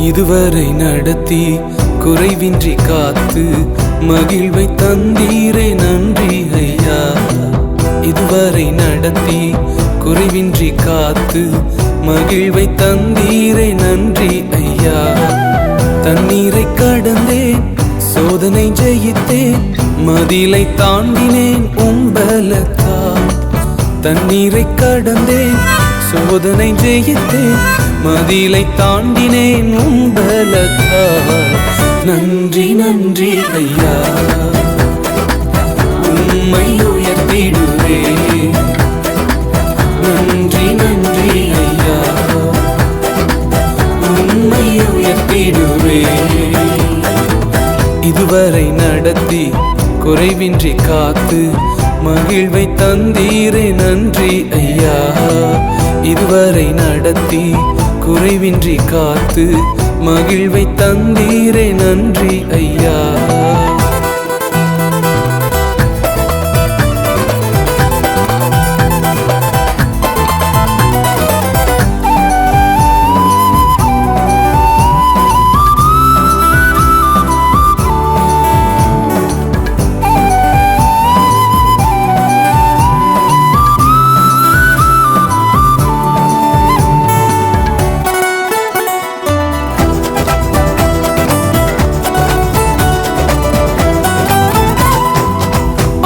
இதுவரை நடத்தி குறைவின்றி காத்து மகிழ்வை தந்தீரே நன்றி ஐயா. இதுவரை நடத்தி குறைவின்றி காத்து மகிழ்வை தந்தீரே நன்றி ஐயா. தண்ணீரை கடந்தேன், சோதனை ஜெயித்தேன், மதிலை தாண்டினேன் உம்பலத்தால். தண்ணீரை கடந்தேன், சோதனை ஜெயித்தேன், மதிலை தாண்டினேன் உம்பலத்தால். நன்றி நன்றி ஐயா, உம்மை உயர்த்திடுவேன். நன்றி நன்றி ஐயா, உம்மை உயர்த்திடுவேன். இதுவரை நடத்தி குறைவின்றி காத்து மகிழ்வை தந்தீரே நன்றி ஐயா. இதுவரை நடத்தி குறைவின்றி காத்து மகிழ்வை தந்தீரே நன்றி ஐயா.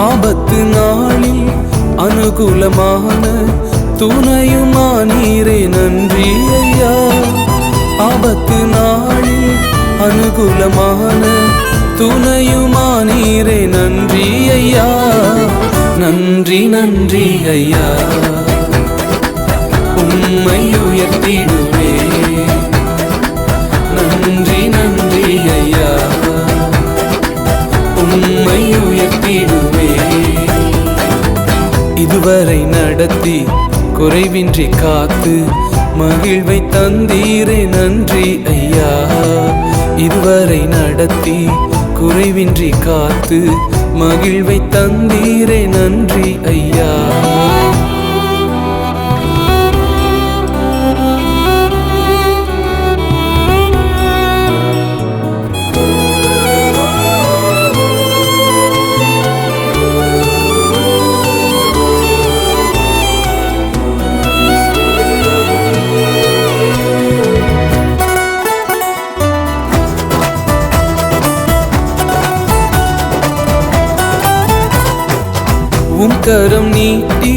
ஆபத்து நாளில் அனுகூலமான துணையுமானீரே நன்றி ஐயா. ஆபத்து நாளில் அனுகூலமான துணையுமானீரே நன்றி ஐயா. நன்றி நன்றி ஐயா, உம்மை உயர்த்திடுவேன். நன்றி நன்றி ஐயா, உம்மை உயர்த்திடுவேன். இதுவரை நடத்தி குறைவின்றி காத்து மகிழ்வை தந்தீரே நன்றி ஐயா. இதுவரை நடத்தி குறைவின்றி காத்து மகிழ்வை தந்தீரே நன்றி ஐயா. உம் கரம் நீட்டி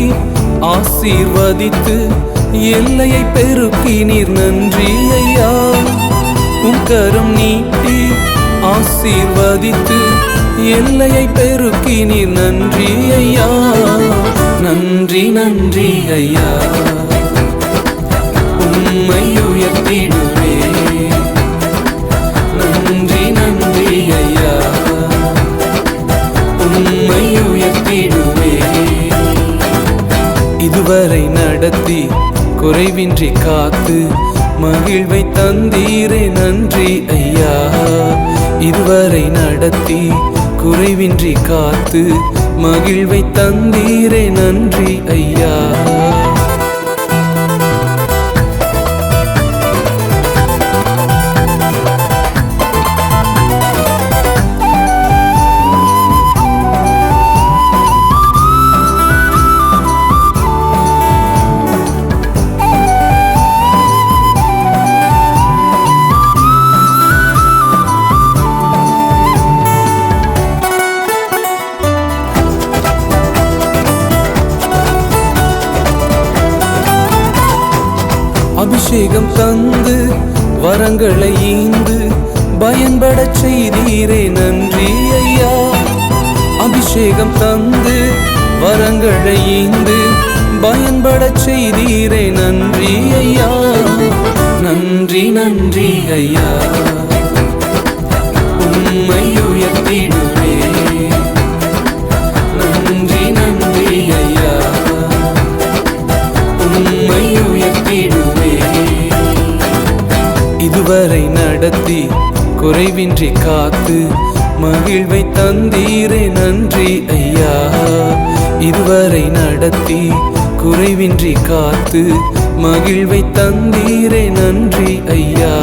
ஆசீர்வதித்து எல்லையை பெருக்கினீர் நன்றி ஐயா. உம் கரம் நீட்டி ஆசீர்வதித்து எல்லையை பெருக்கினீர் நன்றி ஐயா. நன்றி நன்றி ஐயா, உம்மை உயர்த்திடுவேன். நன்றி நன்றி ஐயா, உம்மை உயர்த்திடுவேன். இதுவரை நடத்தி குறைவின்றி காத்து மகிழ்வை தந்தீரே நன்றி ஐயா. இதுவரை நடத்தி குறைவின்றி காத்து மகிழ்வை தந்தீரே நன்றி ஐயா. அபிஷேகம் தந்து வரங்களை ஈந்து பயன்படச் செய்தீரே நன்றி ஐயா. அபிஷேகம் தந்து வரங்களை ஈந்து பயன்படச் செய்தீரே நன்றி ஐயா. நன்றி நன்றி ஐயா, உம்மை உயர்த்திடுவேன். நன்றி நன்றி ஐயா, உம்மை உயர்த்திடுவேன். இதுவரை நடத்தி குறைவின்றி காத்து மகிழ்வை தந்தீரே நன்றி ஐயா. இதுவரை நடத்தி குறைவின்றி காத்து மகிழ்வை தந்தீரே நன்றி ஐயா.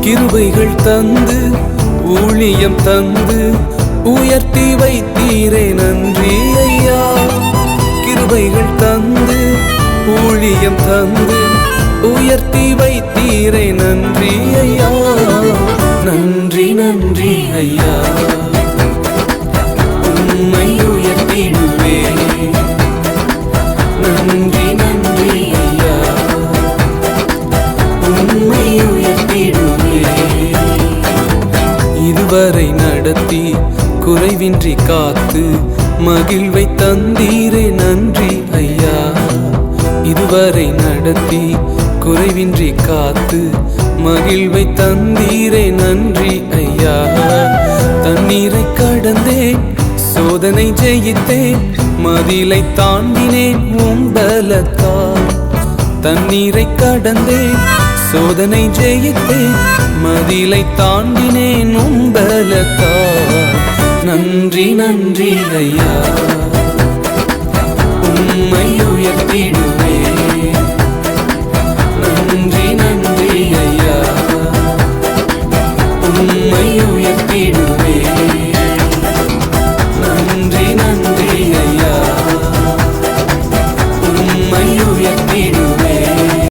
கிருபைகள் தந்து ஊழியம் தந்து உயர்த்தி வைத்தீரே நன்றி ஐயா. கிருபைகள் தந்து ஊழியம் தந்து உயர்த்தி வைத்தீரே நன்றி ஐயா. நன்றி நன்றி ஐயா, உம்மை உயர்த்திடுவே. நன்றி நன்றி ஐயா, உம்மை உயர்த்திடுவே. இதுவரை நடத்தி குறைவின்றி காத்து மகிழ்வை தந்தீரே நன்றி ஐயா. இதுவரை நடத்தி குறைவின்றி காத்து மகிழ்வை தந்தீரே நன்றி ஐயா. தண்ணீரை கடந்தேன், சோதனை ஜெயித்தேன், மதிலை தாண்டினேன் உம்பலத்தால். தண்ணீரை கடந்தேன், சோதனை ஜெயித்தேன், மதிலை தாண்டினேன் உம்பலத்தால். நன்றி நன்றி ஐயா, உம்மை உயர்த்திடுவே.